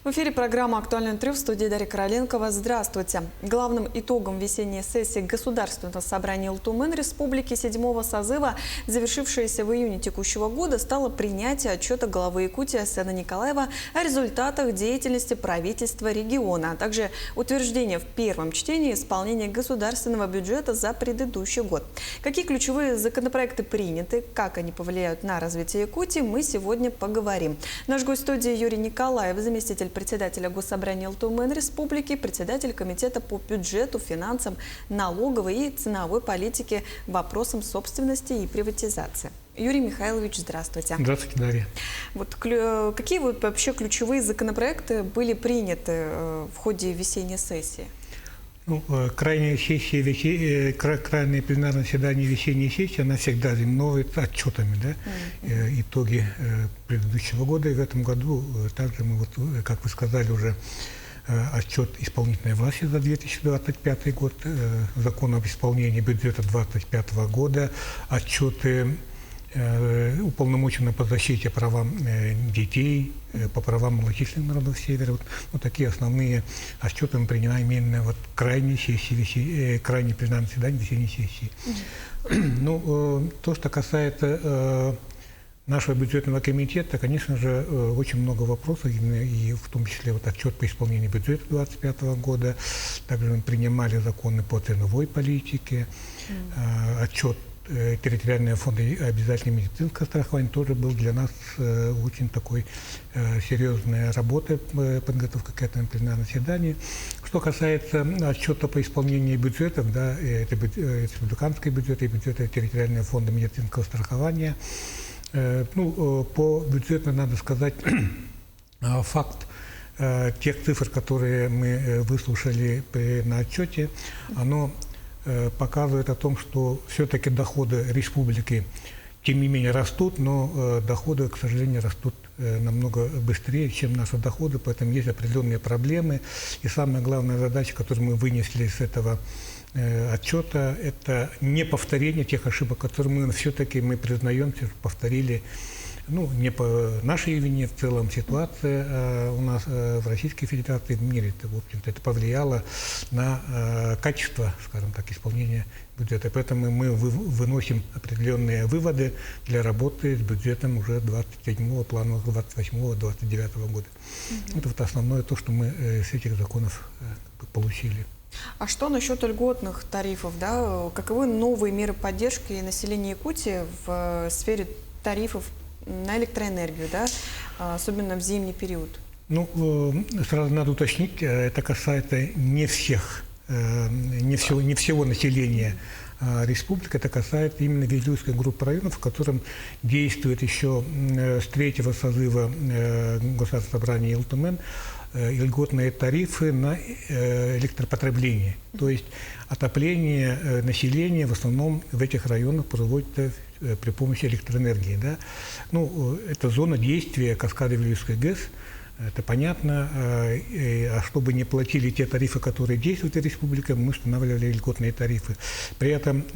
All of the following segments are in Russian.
В эфире программа «Актуальный интервью» в студии Дарья Короленкова. Здравствуйте. Главным итогом весенней сессии Государственного собрания ЛТУМЭН Республики 7-го созыва, завершившейся в июне текущего года, стало принятие отчета главы Якутии Асена Николаева о результатах деятельности правительства региона, а также утверждение в первом чтении исполнения государственного бюджета за предыдущий год. Какие ключевые законопроекты приняты, как они повлияют на развитие Якутии, мы сегодня поговорим. Наш гость студии Юрий Николаев, заместитель председателя Госсобрания ЛТУМЭН Республики, председатель комитета по бюджету, финансам, налоговой и ценовой политике, вопросам собственности и приватизации. Юрий Михайлович, здравствуйте. Здравствуйте, Дарья. Какие вообще ключевые законопроекты были приняты в ходе весенней сессии? Крайняя пленарное заседание весенней сессии, она всегда знаменуется отчетами, да? Итоги предыдущего года. И в этом году также мы, как вы сказали, уже отчет исполнительной власти за 2025 год, закон об исполнении бюджета 2025 года, отчеты уполномоченного по защите правам детей, по правам малочисленных народов Севера. Такие основные отчеты мы принимаем именно крайней пленарной заседания весенней сессии. То, что касается нашего бюджетного комитета, конечно же, очень много вопросов, и в том числе отчет по исполнению бюджета 2025 года. Также мы принимали законы по ценовой политике, отчет территориального фонда обязательного медицинского страхования тоже был для нас очень такой серьезная работа, подготовка к этому пленарному заседанию. Что касается отчета по исполнению бюджетов, да, это республиканский бюджет и бюджета территориального фонда медицинского страхования, по бюджету надо сказать факт тех цифр, которые мы выслушали на отчете, оно показывает о том, что все-таки доходы республики, тем не менее, растут, но доходы, к сожалению, растут намного быстрее, чем наши доходы, поэтому есть определенные проблемы. И самая главная задача, которую мы вынесли из этого отчета, это не повторение тех ошибок, которые мы все-таки признаем, что повторили. Не по нашей вине, в целом ситуация у нас в Российской Федерации, в мире, в общем-то, это повлияло на качество, скажем так, исполнения бюджета. Поэтому мы выносим определенные выводы для работы с бюджетом уже 27-го, планового 28-29 года. Это основное то, что мы с этих законов получили. А что насчет льготных тарифов? Да? Каковы новые меры поддержки населения Якутии в сфере тарифов на электроэнергию, да, особенно в зимний период? Сразу надо уточнить, это касается не всего населения республики, это касается именно Вилюйской группы районов, в котором действует еще с 3-го созыва Государственного собрания ЛТУМЭН льготные тарифы на электропотребление. То есть отопление населения в основном в этих районах проводится при помощи электроэнергии. Да? Это зона действия каскада Вилюйской ГЭС, это понятно. А чтобы не платили те тарифы, которые действуют в республике, мы устанавливали льготные тарифы. При этом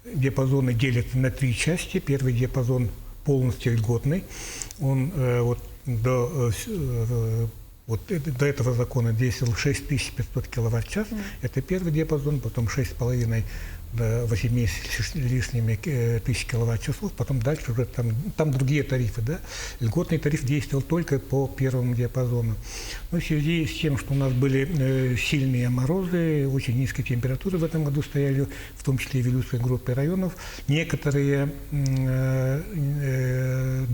диапазоны делятся на 3 части. Первый диапазон полностью льготный. Он до этого закона действовал 6500 киловатт-час. Это первый диапазон, потом 6,5 до 8 с лишними тысяч киловатт-часов, потом дальше уже там другие тарифы. Да? Льготный тариф действовал только по первому диапазону. В связи с тем, что у нас были сильные морозы, очень низкие температуры в этом году стояли, в том числе и в Вилюйской группе районов, некоторые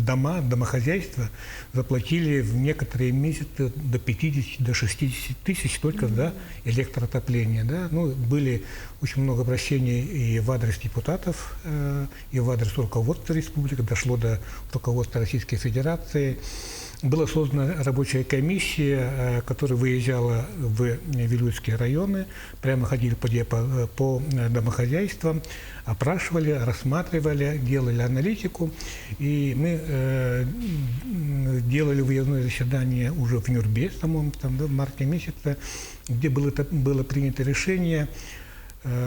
домохозяйства заплатили в некоторые месяцы до 50, до 60 тысяч только за электроотопление. Да? Были очень много обращений и в адрес депутатов, и в адрес руководства республики, дошло до руководства Российской Федерации. Была создана рабочая комиссия, которая выезжала в Вилюйские районы, прямо ходили по домохозяйствам, опрашивали, рассматривали, делали аналитику. И мы делали выездное заседание уже в Нюрбе, в марте месяце, где было принято решение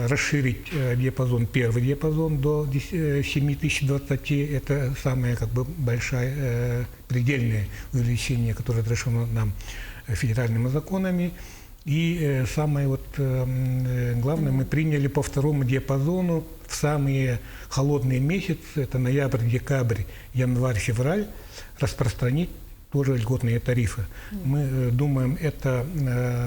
расширить диапазон, первый диапазон до 7020, это самое как бы большое предельное увеличение, которое разрешено нам федеральными законами. И самое вот главное, мы приняли по второму диапазону в самые холодные месяцы, это ноябрь, декабрь, январь, февраль, распространить тоже льготные тарифы. Мы думаем, это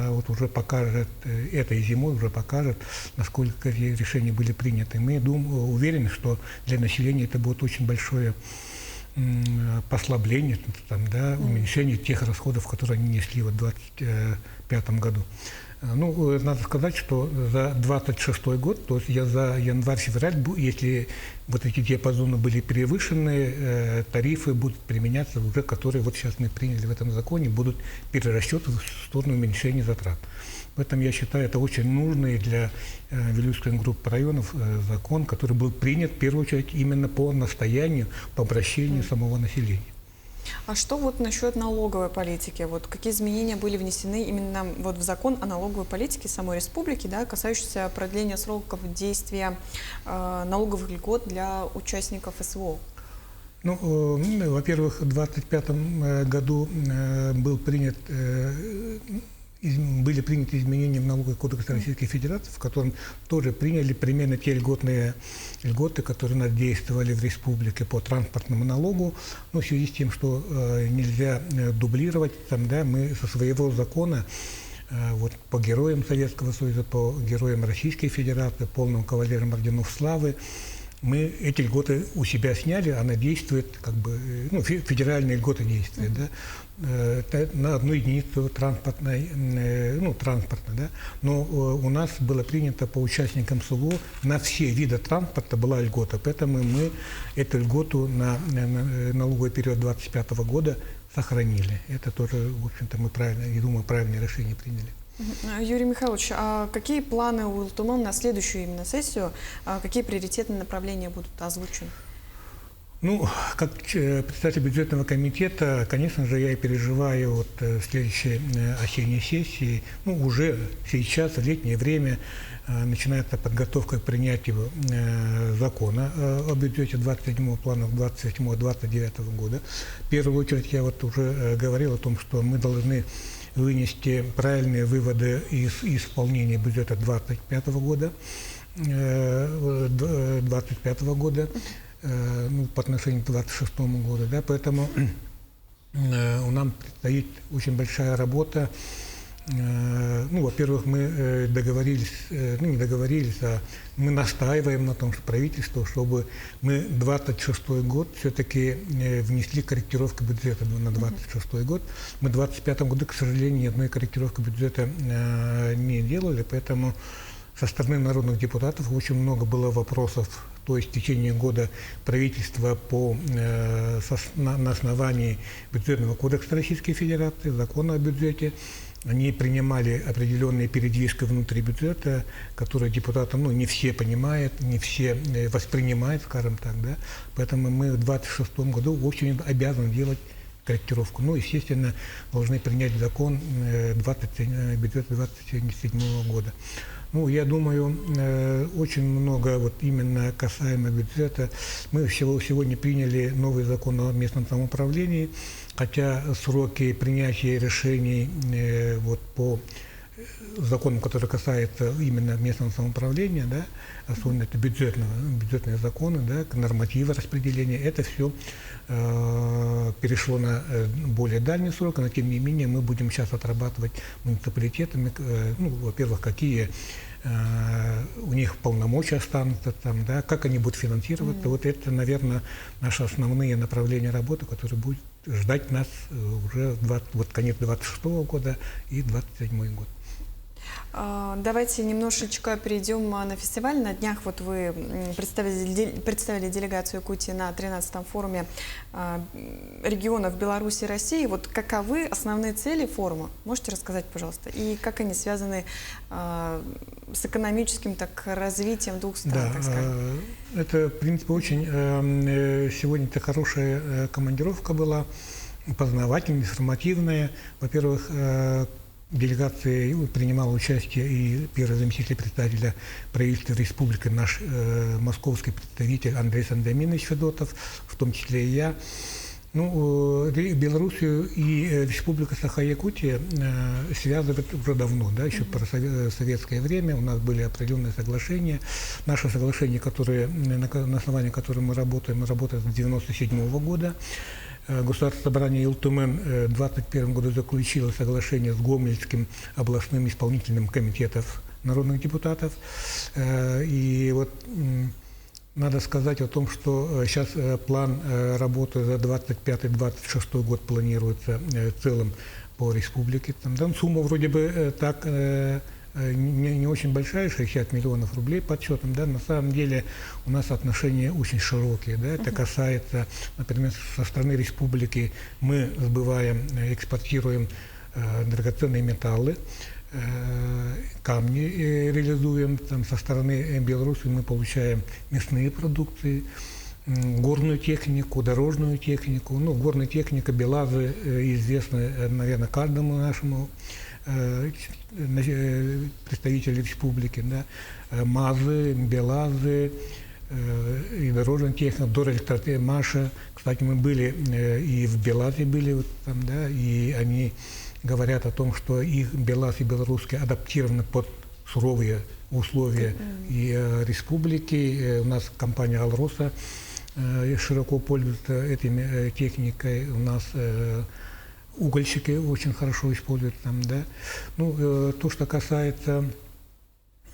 вот уже покажет, этой зимой уже покажет, насколько эти решения были приняты. Мы уверены, что для населения это будет очень большое послабление, там, да, уменьшение тех расходов, которые они несли в 2025 году. Ну, надо сказать, что за 2026 год, то есть за январь-февраль, если вот эти диапазоны были превышены, тарифы будут применяться уже, которые вот сейчас мы приняли в этом законе, будут перерасчеты в сторону уменьшения затрат. Поэтому я считаю, это очень нужный для Вилюйской группы районов закон, который был принят в первую очередь именно по настоянию, по обращению самого населения. А что вот насчет налоговой политики? Вот какие изменения были внесены именно вот в закон о налоговой политике самой республики, да, касающиеся продления сроков действия налоговых льгот для участников СВО? Ну, во-первых, в 2025 году были приняты изменения в налоговый кодекс Российской Федерации, в котором тоже приняли примерно те льготы, которые у нас действовали в республике по транспортному налогу. Но в связи с тем, что нельзя дублировать, там, да, мы со своего закона вот, по героям Советского Союза, по героям Российской Федерации, полным кавалерам орденов славы, мы эти льготы у себя сняли, она действует, как бы, ну, федеральные льготы действуют, да, на одну единицу транспортной, да. Но у нас было принято по участникам СВО на все виды транспорта была льгота, поэтому мы эту льготу на налоговый период 2025 года сохранили. Это тоже, в общем-то, мы правильно, я думаю, правильное решение приняли. Юрий Михайлович, а какие планы у Илтумэн на следующую именно сессию? Какие приоритетные направления будут озвучены? Ну, как председатель бюджетного комитета, конечно же, я и переживаю вот следующей осенней сессии. Ну, уже сейчас, в летнее время, начинается подготовка к принятию закона о бюджете 27-го плана 27-29 года. В первую очередь, я вот уже говорил о том, что мы должны вынести правильные выводы из исполнения бюджета 2025 года, ну, по отношению к 2026 году. Да, поэтому нам предстоит очень большая работа. Ну, во-первых, мы договорились, ну, не договорились, а мы настаиваем на том, что правительство, чтобы мы 26 год все-таки внесли корректировку бюджета на 26 год. Мы в 25 году, к сожалению, ни одной корректировки бюджета не делали, поэтому со стороны народных депутатов очень много было вопросов. То есть в течение года правительство на основании бюджетного кодекса Российской Федерации, закона о бюджете, они принимали определенные передвижки внутри бюджета, которые депутаты, ну, не все понимают, не все воспринимают, скажем так, да. Поэтому мы в 2026 году очень обязаны делать корректировку. Ну, естественно, должны принять закон бюджета 2027 года. Ну, я думаю, очень много вот именно касаемо бюджета. Мы сегодня приняли новый закон о местном самоуправлении, хотя сроки принятия решений вот по законам, которые касаются именно местного самоуправления, да, особенно это бюджетные законы, да, нормативы распределения, это все перешло на более дальний срок, но тем не менее мы будем сейчас отрабатывать муниципалитетами, ну, во-первых, какие у них полномочия останутся, там, да, как они будут финансироваться. Вот это, наверное, наши основные направления работы, которые будут ждать нас уже вот конец 2026 года и 2027 год. Давайте немножечко перейдем на фестиваль. На днях вот вы представили делегацию Якутии на 13-м форуме регионов Беларуси и России. Вот каковы основные цели форума? Можете рассказать, пожалуйста? И как они связаны с экономическим развитием двух стран, так скажем? Это, в принципе, очень... Сегодня-то хорошая командировка была, познавательная, информативная. Во-первых, делегации принимал участие и первый заместитель председателя правительства республики, наш московский представитель Андрей Сандоминович Федотов, в том числе и я. Ну, Белоруссию и Республика Саха-Якутия связывают уже давно, да, еще про советское время. У нас были определенные соглашения. Наши соглашения, на основании которых мы работаем с 1997 года. Государственное собрание Илтумен в 2021 году заключило соглашение с Гомельским областным исполнительным комитетом народных депутатов. И вот надо сказать о том, что сейчас план работы за 25-26 год планируется в целом по республике. Там сумма вроде бы так не очень большая, 60 миллионов рублей подсчетом. Да? На самом деле у нас отношения очень широкие. Да? Это касается, например, со стороны республики мы сбываем, экспортируем драгоценные металлы, камни реализуем. Там, со стороны Беларуси мы получаем мясные продукты, горную технику, дорожную технику. Ну, горная техника, БелАЗы известны, наверное, каждому нашему представителю республики. Да? МАЗы, БелАЗы и дорожная техника, Дорэльтратемаша. Кстати, мы были и в БелАЗе были, вот там, да, и они говорят о том, что их БелАЗ и белорусские адаптированы под суровые условия и республики. У нас компания «Алроса» широко пользуется этой техникой. У нас угольщики очень хорошо используют там, да. Ну, то, что касается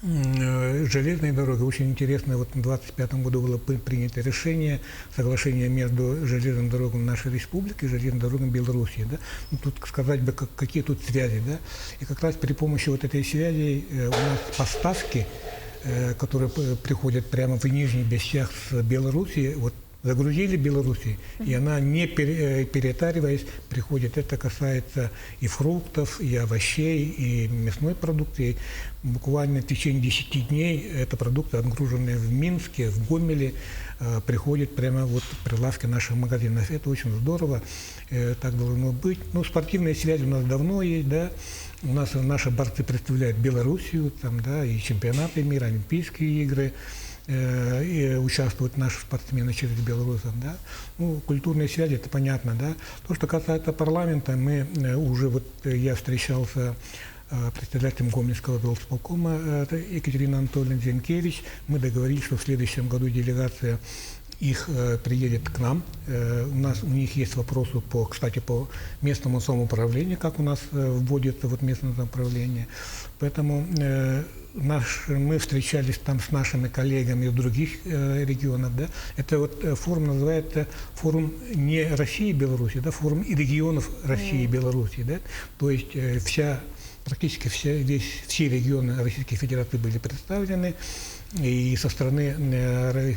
железной дороги, очень интересно, вот в 2025 году было принято решение, соглашение между железной дорогой нашей республики и железной дорогой Белоруссии. Да? Ну, тут сказать бы, какие тут связи. Да? И как раз при помощи вот этой связи у нас поставки, которые приходят прямо в Нижний Бесчах с Белоруссии, вот загрузили Белоруссию, и она, не перетариваясь, приходит. Это касается и фруктов, и овощей, и мясной продукции. Буквально в течение 10 дней эта продукты, отгруженные в Минске, в Гомеле, приходят прямо вот в прилавки наших магазинов. Это очень здорово, так должно быть. Ну, спортивные связи у нас давно есть, да. У нас наши борцы представляют Белоруссию, там, да, и чемпионаты мира, Олимпийские игры. И участвуют наши спортсмены через Беларусь. Да? Ну, культурные связи, это понятно. Да? То, что касается парламента, мы уже, вот я встречался с председателем Гомельского волсполкома Екатериной Анатольевной Зинкевич. Мы договорились, что в следующем году делегация их приедет к нам. У них есть вопросы, кстати, по местному самоуправлению, как у нас вводится вот местное самоуправление. Поэтому мы встречались там с нашими коллегами из других регионов. Да? Это вот форум называется форум не России и Беларуси, да? Форум и регионов России и Беларуси. Да? То есть практически все регионы Российской Федерации были представлены. И со стороны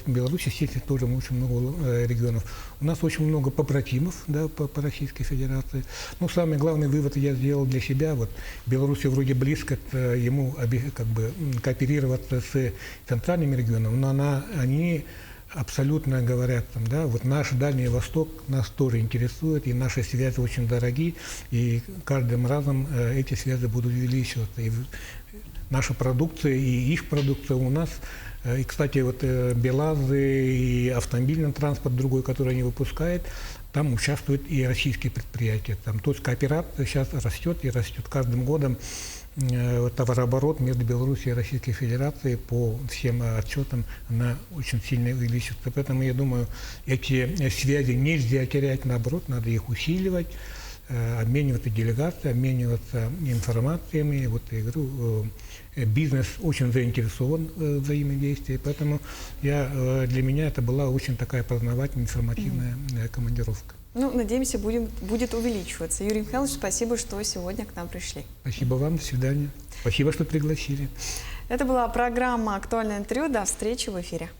Беларуси, естественно, тоже очень много регионов. У нас очень много побратимов, да, по Российской Федерации. Ну, самый главный вывод я сделал для себя. Вот Беларусь вроде близко ему как бы кооперироваться с центральными регионами, но они абсолютно говорят, там, да, вот наш Дальний Восток нас тоже интересует, и наши связи очень дороги, и каждым разом эти связи будут увеличиваться. И наша продукция и их продукция у нас. И, кстати, вот БелАЗы и автомобильный транспорт другой, который они выпускают, там участвуют и российские предприятия. Там, то есть кооперация сейчас растет и растет. Каждым годом товарооборот между Беларусью и Российской Федерацией по всем отчетам она очень сильно увеличивается. Поэтому я думаю, эти связи нельзя терять, наоборот, надо их усиливать, обмениваться делегацией, обмениваться информациями. Вот я говорю, бизнес очень заинтересован в взаимодействии, поэтому для меня это была очень такая познавательная, информативная командировка. Ну, надеемся, будет увеличиваться. Юрий Михайлович, спасибо, что сегодня к нам пришли. Спасибо вам, до свидания. Спасибо, что пригласили. Это была программа «Актуальное интервью». До встречи в эфире.